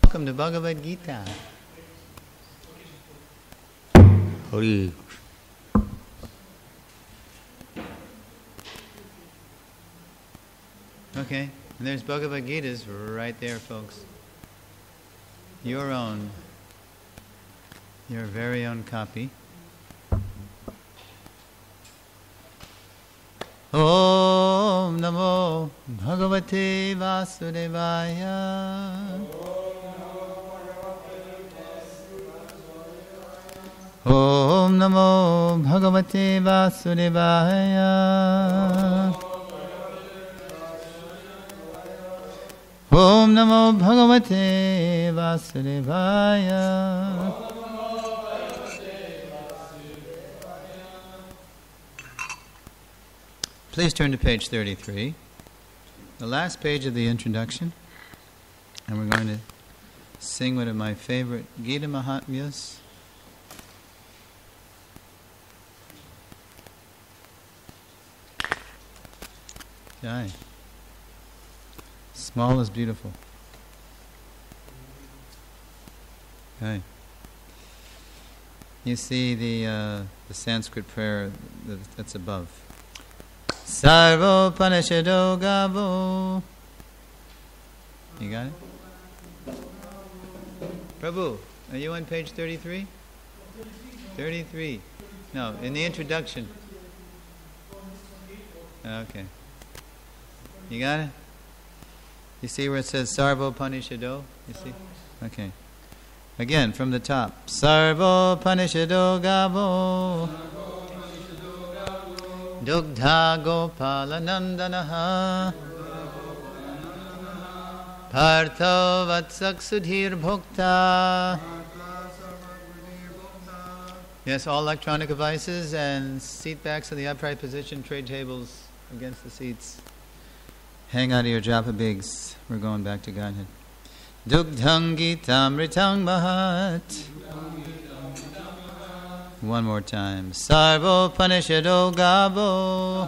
welcome to Bhagavad Gita. Hari. Okay, and there's Bhagavad Gita's right there, folks. Your own, your very own copy. Om Namo Bhagavate Vasudevaya. Om Namo Bhagavate Vasudevaya. Om Namo Bhagavate Vasudevaya. Please turn to page 33, the last page of the introduction, and we're going to sing one of my favorite Gita Mahatmyas. Jai. Small is beautiful. Okay. You see the Sanskrit prayer that's above. Sarvo Panishado Gavo. You got it? Prabhu, are you on page 33? 33. No, in the introduction. Okay. You got it? You see where it says Sarvo Panishado? You see? Okay. Again, from the top. Sarvo Panishado Gavo. Dugdha Gopala Nandanaha Partho Vatsak Sudhir Bhokta. Yes, all electronic devices and seat backs in the upright position, tray tables against the seats. Hang out of your japa bigs. We're going back to Godhead. Dugdhang Gitam Ritang Mahat. One more time. Sarvo Panishado Gavo.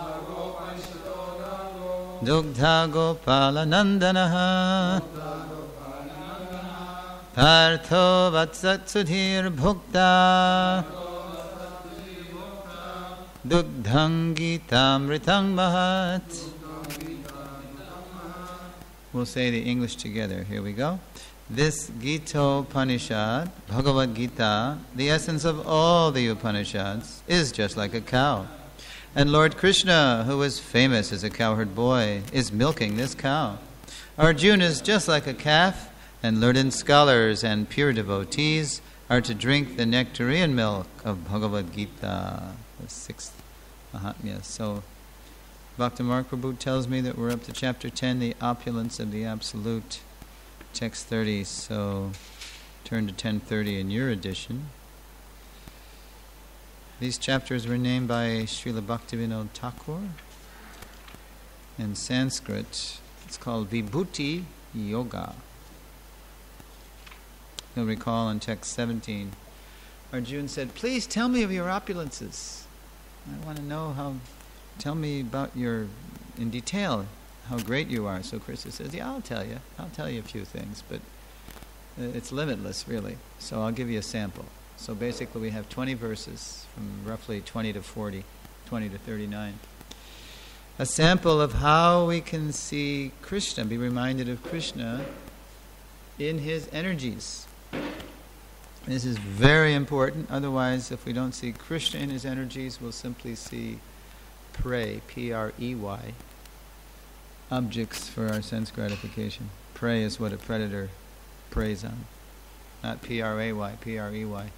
Dugdha Gopala Nandanaha. Partho Vatsat Sudhir Bhukta. Dugdhang Gitam Ritang Mahat. We'll say the English together. Here we go. This Gita Upanishad, Bhagavad Gita, the essence of all the Upanishads, is just like a cow. And Lord Krishna, who was famous as a cowherd boy, is milking this cow. Arjuna is just like a calf, and learned scholars and pure devotees are to drink the nectarian milk of Bhagavad Gita, the sixth Mahatmya. So, Bhakti Mark Prabhu tells me that we're up to chapter 10, the opulence of the Absolute. Text 30, so turn to 1030 in your edition. These chapters were named by Srila Bhaktivinoda Thakur. In Sanskrit, it's called Vibhuti Yoga. You'll recall in text 17, Arjuna said, "Please tell me of your opulences. I want to know tell me about in detail, how great you are." So Krishna says, "Yeah, I'll tell you a few things, but it's limitless, really. So I'll give you a sample." So basically we have 20 verses from roughly 20 to 40, 20 to 39. A sample of how we can see Krishna, be reminded of Krishna in his energies. This is very important. Otherwise, if we don't see Krishna in his energies, we'll simply see prey, P-R-E-Y, objects for our sense gratification. Prey is what a predator preys on. Not P-R-A-Y, P-R-E-Y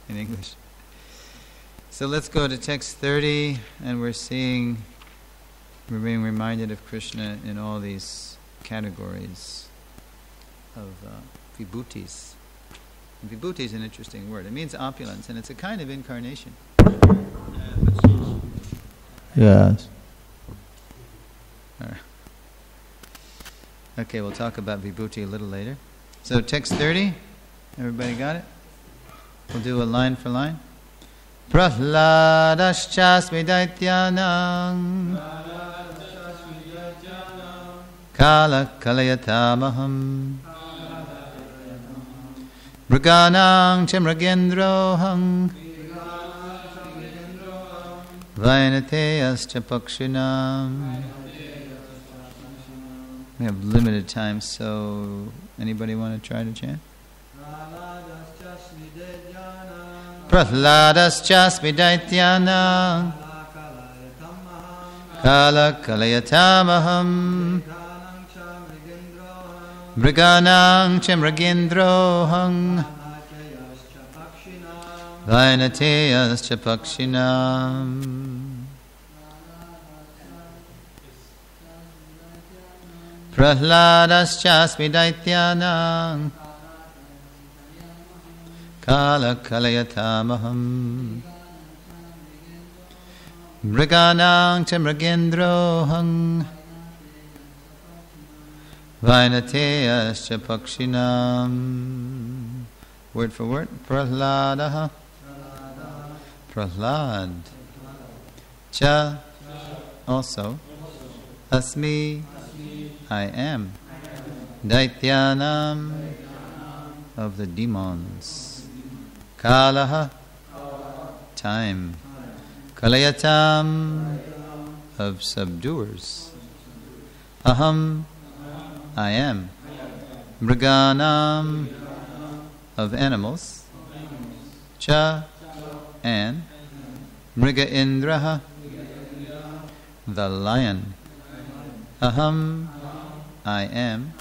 in English. So let's go to text 30, and we're being reminded of Krishna in all these categories of vibhutis. And vibhuti is an interesting word. It means opulence, and it's a kind of incarnation. Yes. All right. Okay, we'll talk about vibhuti a little later. So text 30, everybody got it? We'll do a line for line. Prahlādaścasmi Daityanam Kala Kalayatamaham Mriganang cha mrigendrohang Vainateyascha pakshinam. We have limited time, so anybody want to try to chant? Prahlādascha Daitya Kala Kalayatamaham Mriganang cha mrigendrohang Vainateyascha pakshinam. Prahlādascha Daityanang Kala Kalayatamaham Mriganang cha mrigendrohang Vainateyascha pakshinam. Word for word. Prahlāda. Prahlād. Cha. Also. Asmi. I am. Daityanam. Of the demons. Kalaha. Time. Kalayatam. Of subduers. Aham. I am. Mriganam. Of animals. Cha. And. Mriga Indraha. The lion. Aham. I am.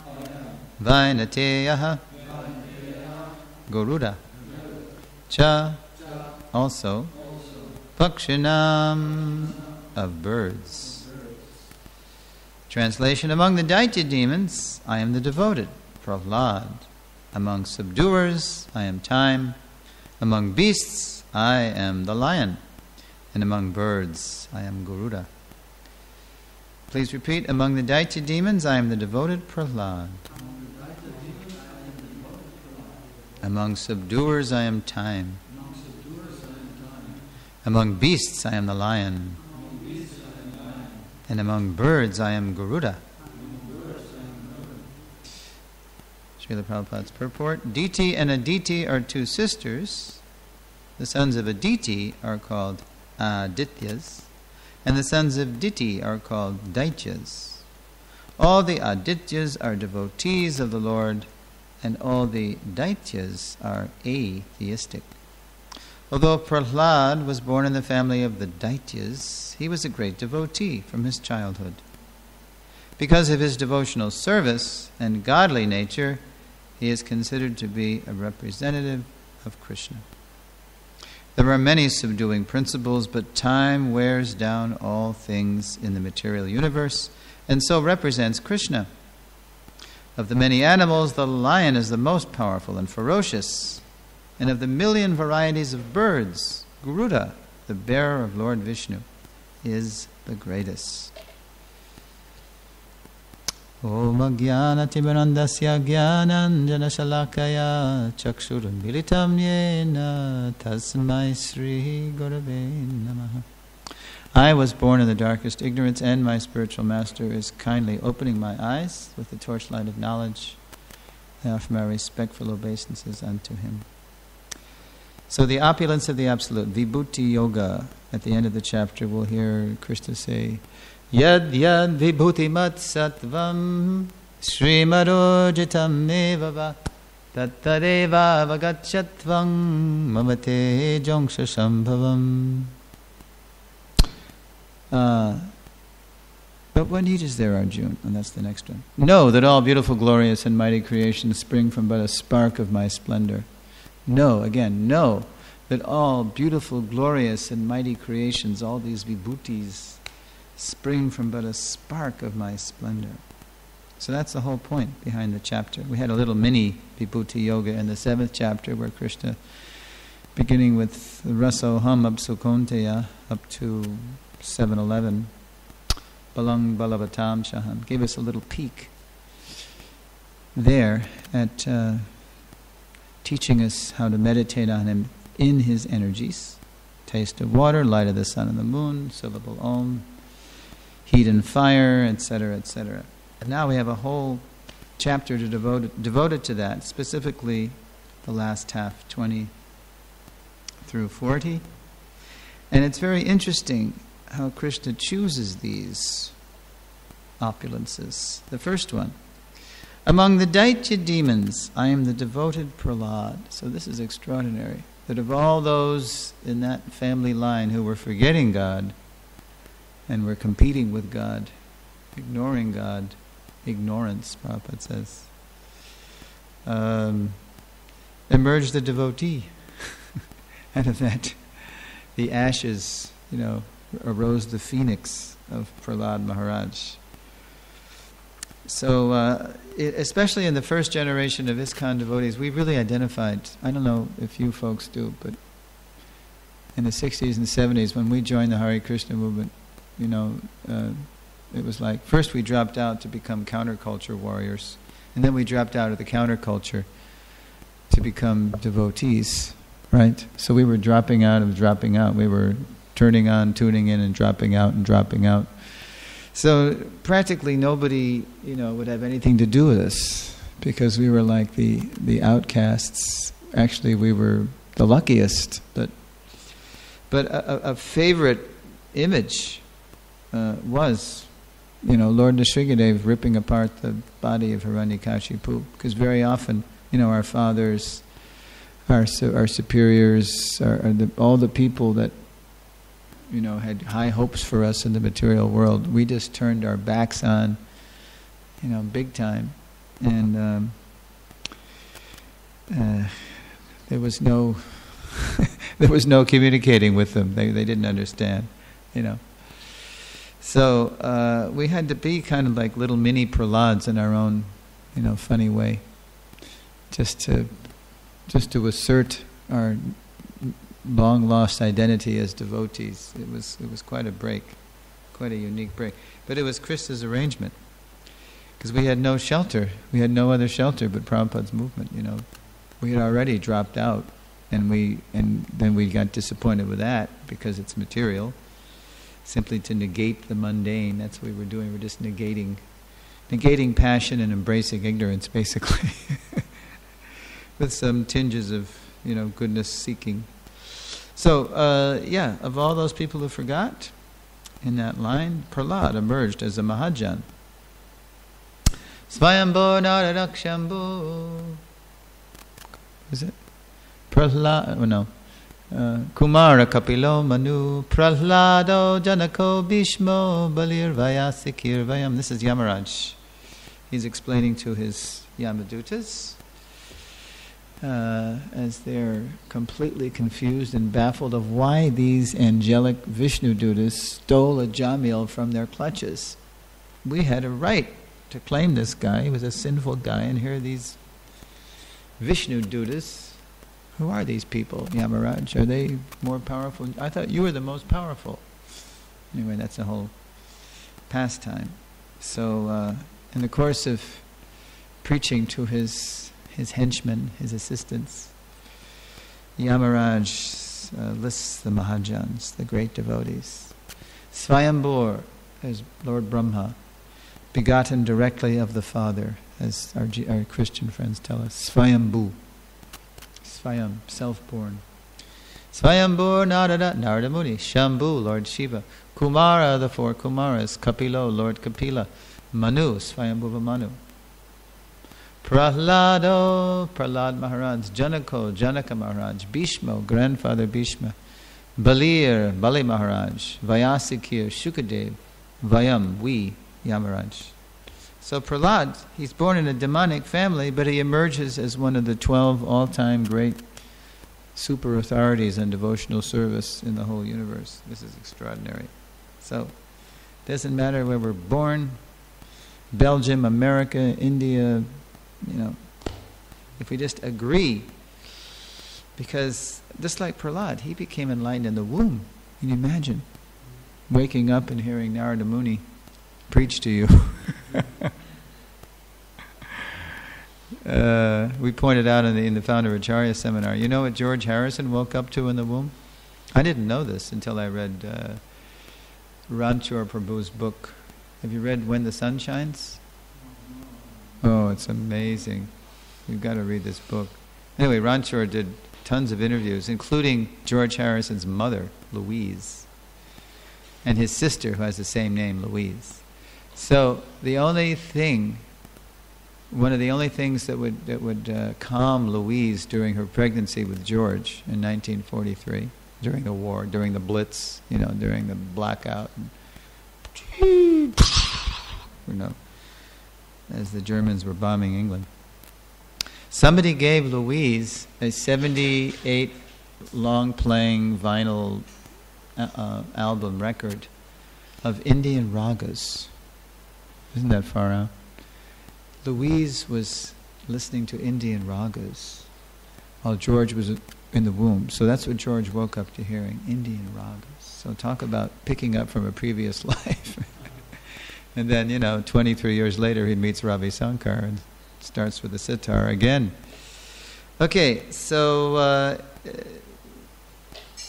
Vainateyaha. Garuḍa. Cha. Also. Pakshinam. Of birds. Translation. Among the Daitya demons, I am the devoted, Prahlāda. Among subduers, I am time. Among beasts, I am the lion. And among birds, I am Garuḍa. Please repeat. Among the Daitya demons, I am the devoted Prahlāda. Among subduers, I am time. Among beasts, I am the lion. And among birds, I am Garuḍa. Srila Prabhupada's purport. Diti and Aditi are two sisters. The sons of Aditi are called Adityas, and the sons of Diti are called Daityas. All the Adityas are devotees of the Lord, and all the Daityas are atheistic. Although Prahlāda was born in the family of the Daityas, he was a great devotee from his childhood. Because of his devotional service and godly nature, he is considered to be a representative of Krishna. There are many subduing principles, but time wears down all things in the material universe, and so represents Krishna. Of the many animals, the lion is the most powerful and ferocious. And of the million varieties of birds, Garuḍa, the bearer of Lord Vishnu, is the greatest. Om Ajnana Timirandasya Jnananjana Shalakaya Chakshuram Militam Yena Tasmai Sri Gurave Namaha. I was born in the darkest ignorance, and my spiritual master is kindly opening my eyes with the torchlight of knowledge. I offer my respectful obeisances unto him. So the opulence of the Absolute, Vibhuti Yoga, at the end of the chapter we'll hear Krishna say, Yad yad vibhuti mat sattvam srimarojitam evava tattareva avagachatvam mamate jongsha sambhavam. But what need is there, Arjuna? And that's the next one. Know that all beautiful, glorious, and mighty creations spring from but a spark of my splendor. Know that all beautiful, glorious, and mighty creations, all these vibhutis, spring from but a spark of my splendor. So that's the whole point behind the chapter. We had a little mini vibhuti yoga in the 7th chapter where Krishna, beginning with Rasoham Absukonteya up to 7:11, Balang Balavatam Shaham, gave us a little peek there at teaching us how to meditate on him in his energies. Taste of water, light of the sun and the moon, syllable Om, heat and fire, etc., etc. And now we have a whole chapter to devoted to that, specifically the last half, 20 through 40. And it's very interesting how Krishna chooses these opulences. The first one, among the Daitya demons, I am the devoted Prahlāda. So this is extraordinary, that of all those in that family line who were forgetting God and were competing with God, ignoring God, ignorance, Prabhupada says, emerged the devotee. Out of that, the ashes, arose the phoenix of Prahlāda Maharaj. So, especially in the first generation of ISKCON devotees, we really identified, I don't know if you folks do, but in the 60s and 70s, when we joined the Hare Krishna movement, it was like, first we dropped out to become counterculture warriors, and then we dropped out of the counterculture to become devotees, right? So we were dropping out of dropping out. We were turning on, tuning in, and dropping out and dropping out. So practically nobody, would have anything to do with us, because we were like the outcasts. Actually, we were the luckiest. But a favorite image was, Lord Nrsimhadev ripping apart the body of Hiranyakashipu, because very often, our fathers, our superiors, all the people that had high hopes for us in the material world, we just turned our backs on, big time, and there was no there was no communicating with them. They didn't understand, So we had to be kind of like little mini Prahlādas in our own, funny way, just to assert our long lost identity as devotees. It was quite a break, quite a unique break. But it was Krishna's arrangement, because we had no shelter. We had no other shelter but Prabhupada's movement. We had already dropped out, and then we got disappointed with that because it's material. Simply to negate the mundane. That's what we were doing. We're just negating passion and embracing ignorance, basically, with some tinges of goodness seeking. So, of all those people who forgot, in that line, Prahlāda emerged as a Mahajan. Svayambho Naradakshambho. Is it? Prahlāda, Kumara Kapilo Manu Prahlādo Janako Bhishmo Balir Vayasikir Vayam. This is Yamaraj. He's explaining to his Yamadutas, as they're completely confused and baffled of why these angelic Vishnu Dutas stole a Jamil from their clutches. We had a right to claim this guy. He was a sinful guy, and here are these Vishnu Dutas. Who are these people, Yamaraj? Are they more powerful? I thought you were the most powerful. Anyway, that's a whole pastime. So, in the course of preaching to his henchmen, his assistants, Yamaraj lists the Mahajans, the great devotees. Svayambhur, as Lord Brahma, begotten directly of the Father, as our Christian friends tell us. Svayambhu. Svayam, self-born. Svayambhur Narada Muni. Shambhu, Lord Shiva. Kumara, the four Kumaras. Kapilo, Lord Kapila. Manu, Svayambhuva Manu. Prahlāda, Prahlāda Maharaj. Janako, Janaka Maharaj. Bhishmo, grandfather Bhishma. Balir, Bali Maharaj. Vayasikir, Shukadev. Vayam, we, Yamaraj. So Prahlāda, he's born in a demonic family, but he emerges as one of the 12 all-time great super authorities on devotional service in the whole universe. This is extraordinary. So, it doesn't matter where we're born, Belgium, America, India, if we just agree, because just like Prahlāda, he became enlightened in the womb. Can you imagine? Waking up and hearing Narada Muni preach to you. We pointed out in the Founder Acharya seminar, you know what George Harrison woke up to in the womb? I didn't know this until I read Ranchor Prabhu's book. Have you read When the Sun Shines? Oh, it's amazing. You've got to read this book. Anyway, Ranchor did tons of interviews, including George Harrison's mother, Louise, and his sister, who has the same name, Louise. So one of the only things that would calm Louise during her pregnancy with George in 1943, during the war, during the Blitz, during the blackout, as the Germans were bombing England. Somebody gave Louise a 78 long-playing vinyl album record of Indian ragas. Isn't that far out? Louise was listening to Indian ragas while George was in the womb. So that's what George woke up to hearing, Indian ragas. So talk about picking up from a previous life. And then, 23 years later, he meets Ravi Shankar and starts with the sitar again. Okay, so it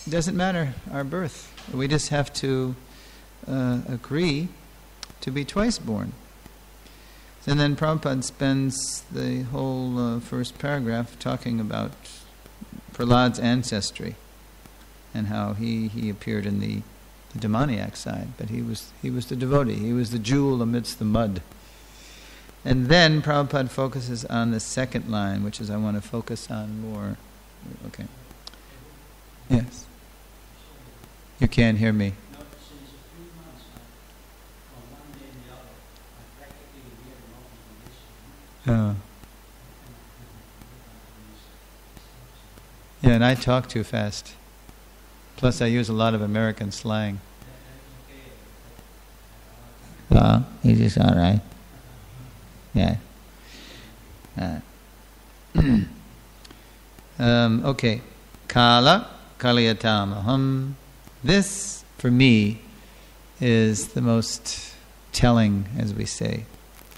doesn't matter our birth. We just have to agree to be twice born. And then Prabhupada spends the whole first paragraph talking about Prahlāda's ancestry and how he appeared in the demoniac side, but he was the devotee. He was the jewel amidst the mud. And then Prabhupada focuses on the second line, which is I want to focus on more. Okay. Yes. You can't hear me. Oh. Yeah, and I talk too fast. Plus I use a lot of American slang. Is this all right? Yeah. Okay. Kala Kaliyatamaham. This, for me, is the most telling, as we say,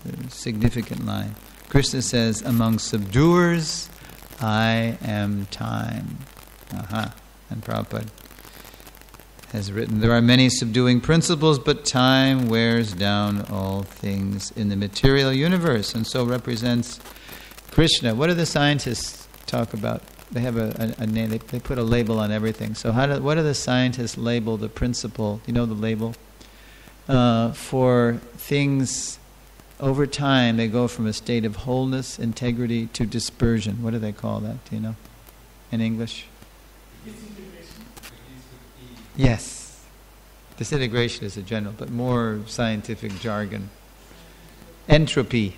the significant line. Krishna says, among subduers, I am time. And Prabhupada has written, there are many subduing principles, but time wears down all things in the material universe, and so represents Krishna. What do the scientists talk about? They have a name, they put a label on everything. So what do the scientists label the principle? You know the label? For things over time, they go from a state of wholeness, integrity, to dispersion. What do they call that? Do you know? In English? Yes. Disintegration is a general, but more scientific jargon. Entropy.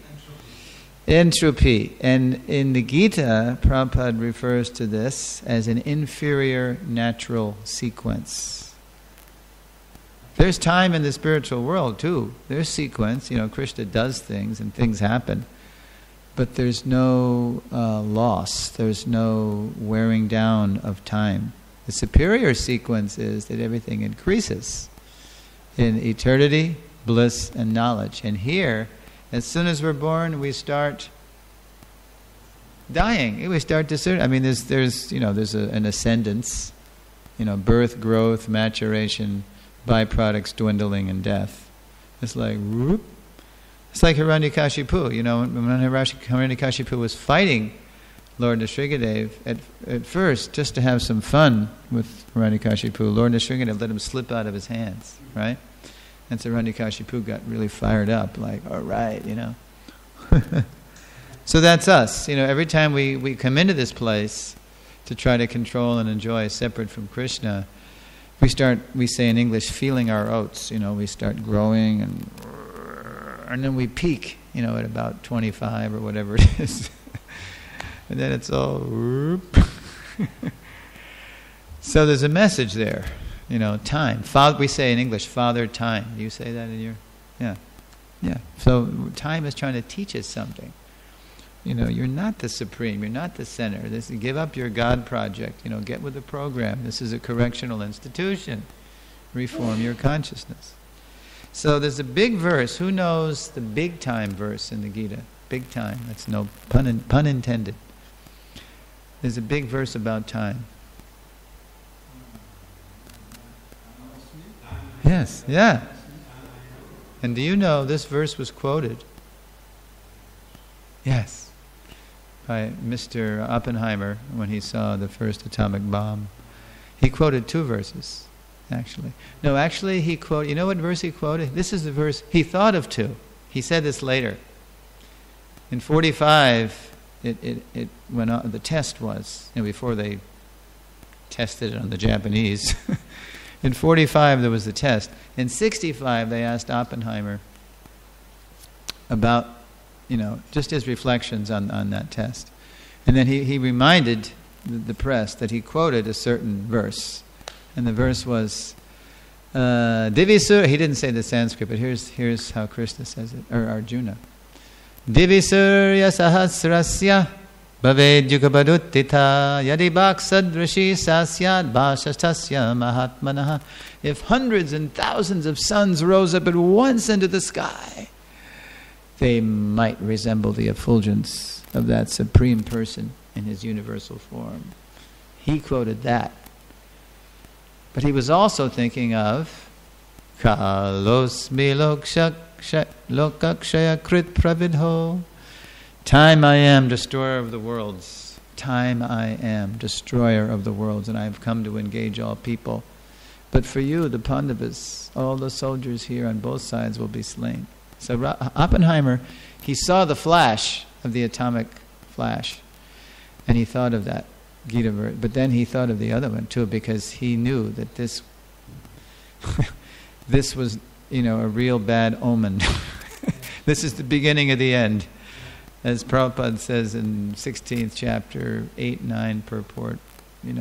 Entropy. And in the Gita, Prabhupada refers to this as an inferior natural sequence. There's time in the spiritual world too. There's sequence. Krishna does things and things happen. But there's no loss. There's no wearing down of time. The superior sequence is that everything increases in eternity, bliss, and knowledge. And here, as soon as we're born, we start dying. We start discerning. I mean, there's an ascendance. Birth, growth, maturation, byproducts, dwindling, and death. It's like whoop. It's like Hiranyakashipu. When Hiranyakashipu was fighting Lord Nrsimhadev, at first, just to have some fun with Hiranyakashipu, Lord Nrsimhadev let him slip out of his hands, right? And so Hiranyakashipu got really fired up, like, all right, So that's us. Every time we come into this place to try to control and enjoy separate from Krishna, we say in English, feeling our oats. We start growing and then we peak, at about 25 or whatever it is. And then it's all whoop. So there's a message there, time. We say in English, Father Time. Do you say that in your? Yeah. So time is trying to teach us something. You're not the supreme. You're not the center. Give up your God project. Get with the program. This is a correctional institution. Reform your consciousness. So there's a big verse. Who knows the big time verse in the Gita? Big time. That's no pun intended. There's a big verse about time. Yes, yeah. And do you know this verse was quoted? Yes. by Mr. Oppenheimer when he saw the first atomic bomb. He quoted 2 verses, actually. No, actually he quoted, you know what verse he quoted? This is the verse, he thought of 2. He said this later. In 45, it went on, the test was, before they tested it on the Japanese. In 45 there was the test. In 65 they asked Oppenheimer about, just his reflections on that test. And then he reminded the press that he quoted a certain verse. And the verse was, Divisur, he didn't say the Sanskrit, but here's how Krishna says it, or Arjuna. Divisurya sahasrasya bhaved yugabaduttita yadi bhaksadrashi sasyad bhashastasya mahatmanaha. If hundreds and thousands of suns rose up at once into the sky, they might resemble the effulgence of that Supreme Person in His universal form. He quoted that. But he was also thinking of Kalosmi lokakshaya krit pravidho. Time I am, destroyer of the worlds. Time I am, destroyer of the worlds, and I have come to engage all people. But for you, the Pandavas, all the soldiers here on both sides will be slain. So Oppenheimer, he saw the flash of the atomic flash, and he thought of that Gita verse. But then he thought of the other one too, because he knew that this was, a real bad omen. This is the beginning of the end, as Prabhupada says in 16th chapter, 8-9 purport. When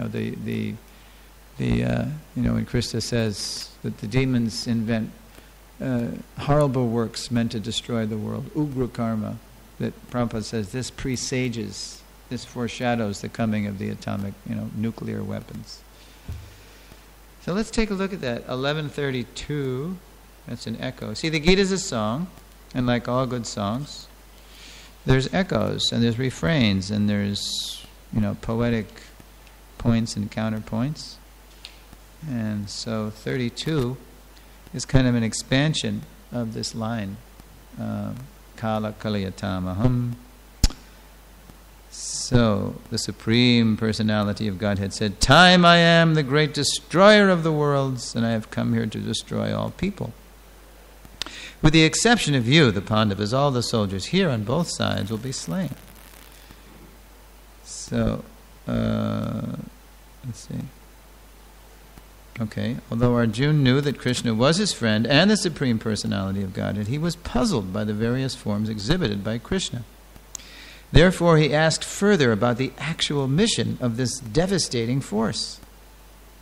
Krishna says that the demons invent horrible works meant to destroy the world, ugra karma, that Prabhupada says this presages, this foreshadows the coming of the atomic, nuclear weapons. So let's take a look at that. 1132, that's an echo. See, the Gita is a song, and like all good songs, there's echoes, and there's refrains, and there's, poetic points and counterpoints. And so 32 is kind of an expansion of this line, Kala Kalayatamaham. So, the Supreme Personality of Godhead said, Time I am the great destroyer of the worlds, and I have come here to destroy all people. With the exception of you, the Pandavas, all the soldiers here on both sides will be slain. So, let's see. Okay, although Arjuna knew that Krishna was his friend and the Supreme Personality of Godhead, he was puzzled by the various forms exhibited by Krishna. Therefore, he asked further about the actual mission of this devastating force.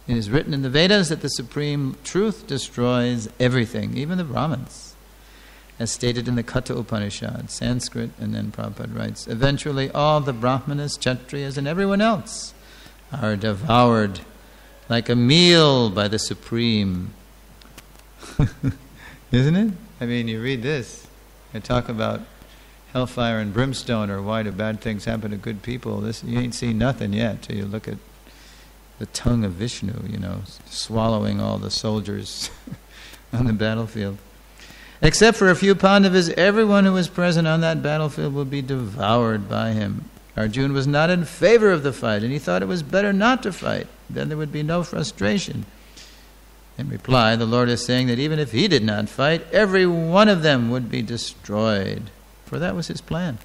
It is written in the Vedas that the Supreme Truth destroys everything, even the Brahmins. As stated in the Katha Upanishad, Sanskrit, and then Prabhupada writes, eventually all the Brahmanas, Kshatriyas, and everyone else are devoured like a meal by the Supreme. Isn't it? I mean, you read this, I talk about hellfire and brimstone, or why do bad things happen to good people. This, you ain't seen nothing yet till you look at the tongue of Vishnu, swallowing all the soldiers on the battlefield. Except for a few Pandavas, everyone who was present on that battlefield will be devoured by him. Arjuna was not in favor of the fight, and he thought it was better not to fight. Then there would be no frustration. In reply, the Lord is saying that even if he did not fight, every one of them would be destroyed. For that was his plan.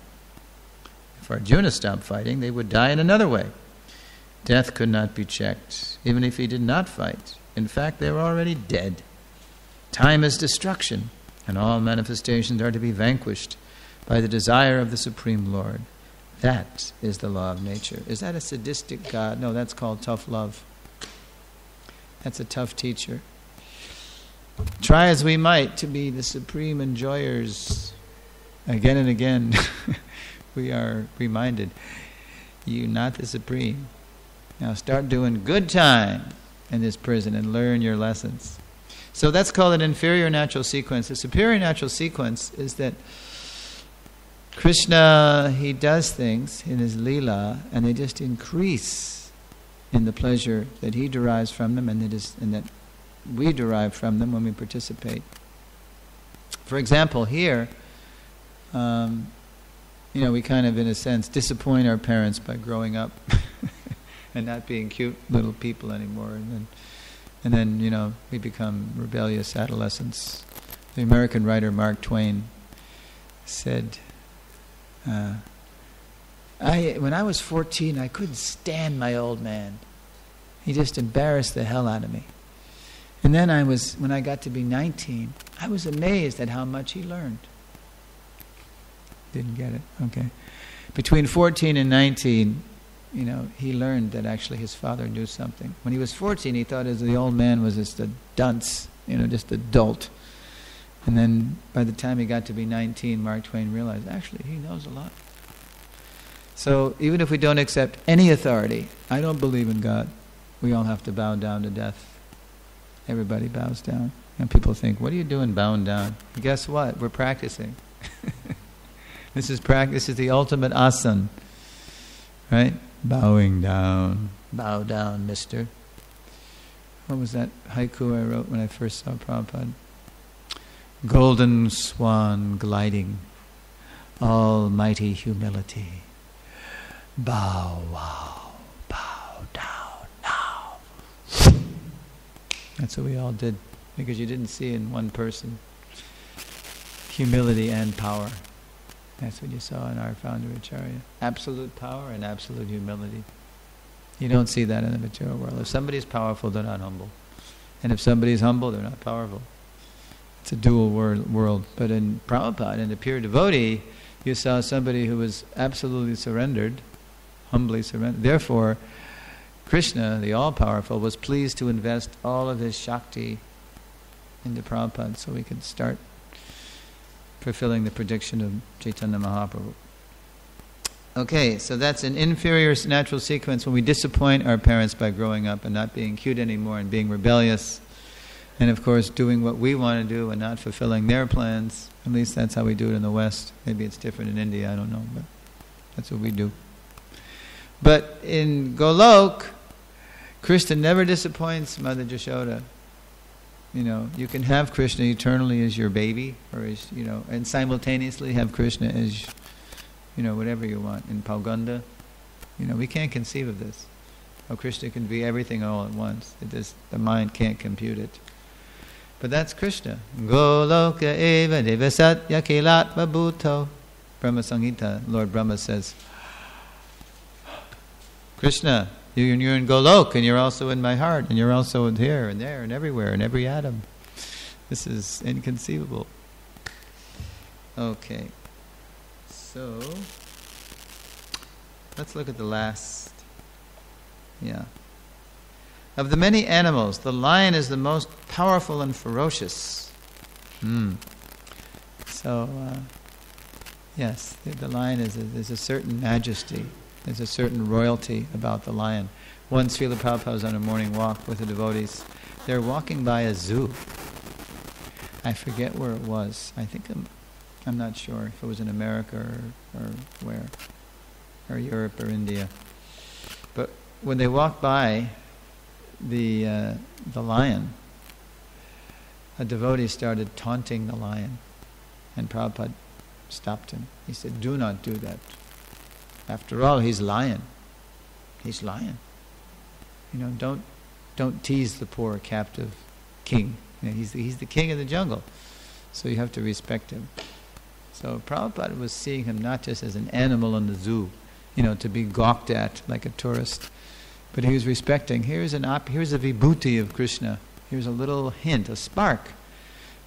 If Arjuna stopped fighting, they would die in another way. Death could not be checked, even if he did not fight. In fact, they were already dead. Time is destruction, and all manifestations are to be vanquished by the desire of the Supreme Lord. That is the law of nature. Is that a sadistic God? No, that's called tough love. That's a tough teacher. Try as we might to be the supreme enjoyers, again and again, we are reminded, you're not the supreme. Now start doing good time in this prison and learn your lessons. So that's called an inferior natural sequence. The superior natural sequence is that Krishna, he does things in his Leela, and they just increase in the pleasure that he derives from them, and that we derive from them when we participate. For example, here, we kind of, in a sense, disappoint our parents by growing up and not being cute little people anymore, and then we become rebellious adolescents. The American writer Mark Twain said, when I was 14, I couldn't stand my old man. He just embarrassed the hell out of me. And then when I got to be 19, I was amazed at how much he learned. Didn't get it? Okay. Between 14 and 19, he learned that actually his father knew something. When he was 14, he thought the old man was just a dunce, just a dolt. And then by the time he got to be 19, Mark Twain realized, actually, he knows a lot. So even if we don't accept any authority, I don't believe in God, we all have to bow down to death. Everybody bows down. And people think, what are you doing bowing down? And guess what? We're practicing. This is the ultimate asana. Right? Bowing down. Bow down, mister. What was that haiku I wrote when I first saw Prabhupada? Golden swan gliding, almighty humility. Bow, wow, bow down now. That's what we all did, because you didn't see in one person humility and power. That's what you saw in our founder Acharya. Absolute power and absolute humility. You don't see that in the material world. If somebody's powerful, they're not humble. And if somebody's humble, they're not powerful. It's a dual world. But in Prabhupada, in the pure devotee, you saw somebody who was absolutely surrendered, humbly surrendered. Therefore, Krishna, the all-powerful, was pleased to invest all of his Shakti into Prabhupada so we could start fulfilling the prediction of Chaitanya Mahaprabhu. Okay, so that's an inferior natural sequence when we disappoint our parents by growing up and not being cute anymore and being rebellious. And of course, doing what we want to do and not fulfilling their plans. At least that's how we do it in the West. Maybe it's different in India, I don't know, but that's what we do. But in Golok, Krishna never disappoints Mother Jashoda. You can have Krishna eternally as your baby, or as, and simultaneously have Krishna as, whatever you want. In Pauganda, we can't conceive of this. How Krishna can be everything all at once. The mind can't compute it. But that's Krishna. Goloka eva devasat yakilatma bhuto. Brahma Samhita, Lord Brahma says, Krishna, you're in Golok, and you're also in my heart, and you're also here and there and everywhere, in every atom. This is inconceivable. Okay. So, let's look at the last. Yeah. Of the many animals, the lion is the most powerful and ferocious. So, yes, the lion there's a certain majesty. There's a certain royalty about the lion. Once Srila Prabhupada was on a morning walk with the devotees. They're walking by a zoo. I forget where it was. I think I'm not sure if it was in America or where, or Europe or India. But when they walked by the lion, a devotee started taunting the lion, and Prabhupada stopped him. He said, "Do not do that. After all, he's lion. He's lion. Don't tease the poor captive king. He's the king of the jungle, so you have to respect him." So Prabhupada was seeing him not just as an animal in the zoo, to be gawked at like a tourist, but he was respecting. Here's a vibhuti of Krishna. Here's a little hint, a spark,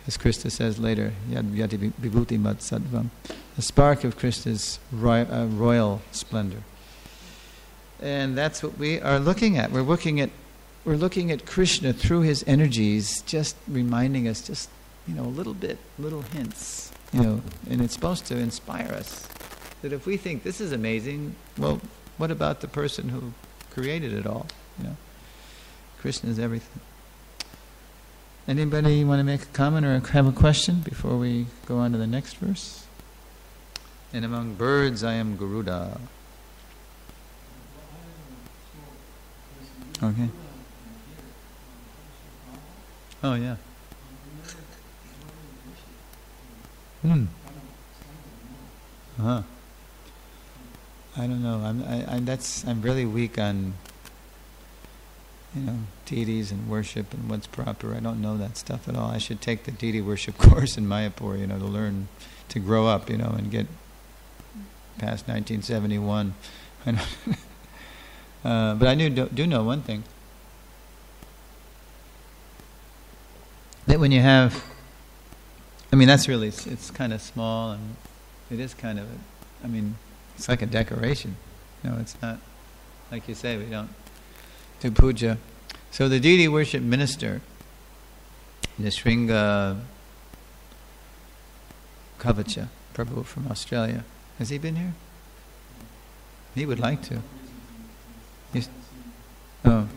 as Krishna says later, Yad Vyati Vibhuti Mat Sattvam, a spark of Krishna's royal splendor. And that's what we are looking at. We're looking at Krishna through his energies, just reminding us, just little hints, and it's supposed to inspire us. That if we think this is amazing, well, what about the person who created it all? Krishna is everything. Anybody want to make a comment or have a question before we go on to the next verse? And among birds, I am Garuḍa. Okay. Oh, yeah. Uh-huh. I don't know. I'm really weak on, deities and worship and what's proper. I don't know that stuff at all. I should take the deity worship course in Mayapur, to learn, to grow up, and get past 1971. But I do know one thing. That when you have, that's really, it's kind of small, and it is kind of, it's like a decoration. It's not, like you say, we don't do puja. So the deity worship minister, the Sringa Kavacha Prabhu from Australia, has he been here? He would like to. Oh,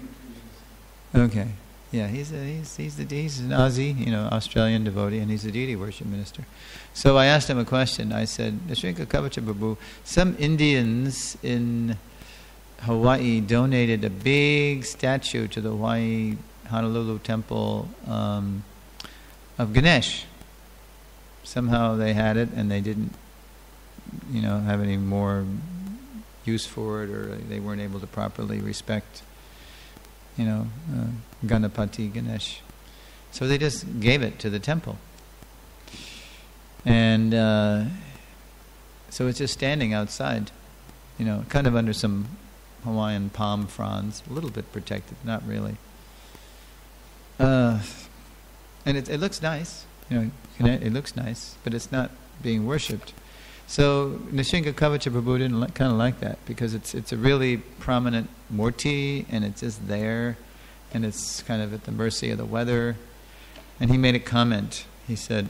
okay. Yeah, he's an Aussie, Australian devotee, and he's a deity worship minister. So I asked him a question. I said, Sringa Kavacha Prabhu, some Indians in Hawaii donated a big statue to the Hawaii Honolulu temple of Ganesh. Somehow they had it and they didn't, have any more use for it, or they weren't able to properly respect, Ganapati, Ganesh. So they just gave it to the temple. And so it's just standing outside, kind of under some Hawaiian palm fronds, a little bit protected, not really. And it looks nice, it looks nice, but it's not being worshipped. So Nishinga Kavacha Prabhu didn't kind of like that, because it's a really prominent murti, and it's just there, and it's kind of at the mercy of the weather. And he made a comment. He said,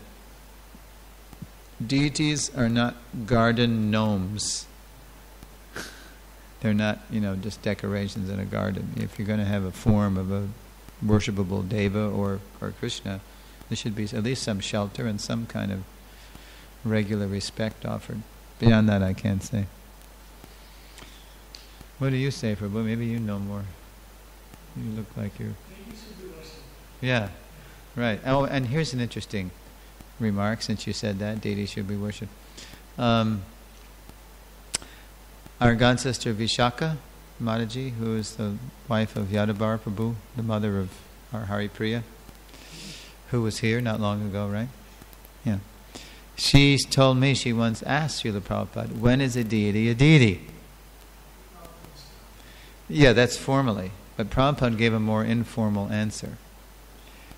deities are not garden gnomes. They're not, just decorations in a garden. If you're going to have a form of a worshipable deva or Krishna, there should be at least some shelter and some kind of regular respect offered. Beyond that, I can't say. What do you say, Prabhu? Maybe you know more. You look like you're... Yeah, right. Oh, and here's an interesting remark, since you said that, deity should be worshipped. Our god sister Vishaka Mataji, who is the wife of Yadabar Prabhu, the mother of our Hari Priya, who was here not long ago, right? Yeah. She told me, she once asked Srila Prabhupada, when is a deity a deity? Yeah, that's formally. But Prabhupada gave a more informal answer.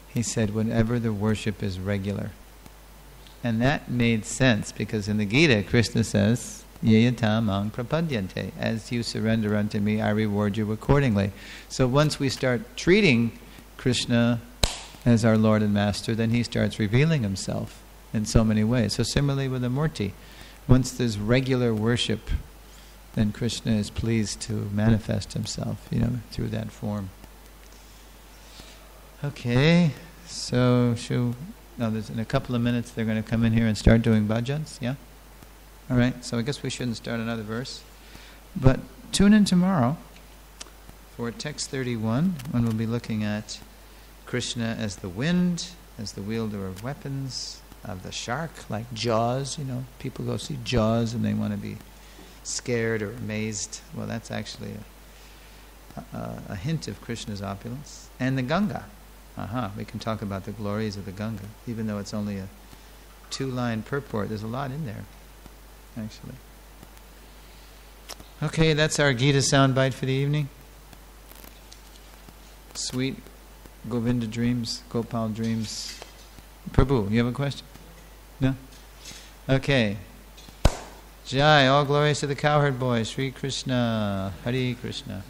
He said, whenever the worship is regular. And that made sense, because in the Gita, Krishna says, Yayata mang prapadyante. As you surrender unto me, I reward you accordingly. So once we start treating Krishna as our Lord and Master, then he starts revealing himself in so many ways. So similarly with the murti, once there's regular worship, then Krishna is pleased to manifest himself, through that form. Okay, so in a couple of minutes they're going to come in here and start doing bhajans, yeah? All right, so I guess we shouldn't start another verse. But tune in tomorrow for text 31, when we'll be looking at Krishna as the wind, as the wielder of weapons, of the shark, like Jaws. People go see Jaws and they want to be scared or amazed. Well, that's actually a hint of Krishna's opulence. And the Ganga. We can talk about the glories of the Ganga. Even though it's only a 2-line purport, there's a lot in there, actually. Okay, that's our Gita soundbite for the evening. Sweet Govinda dreams, Gopal dreams. Prabhu, you have a question? No? Okay. Jai, all glories to the cowherd boy, Sri Krishna, Hare Krishna.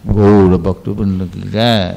Garuḍa Bhakta Vrinda ki jai.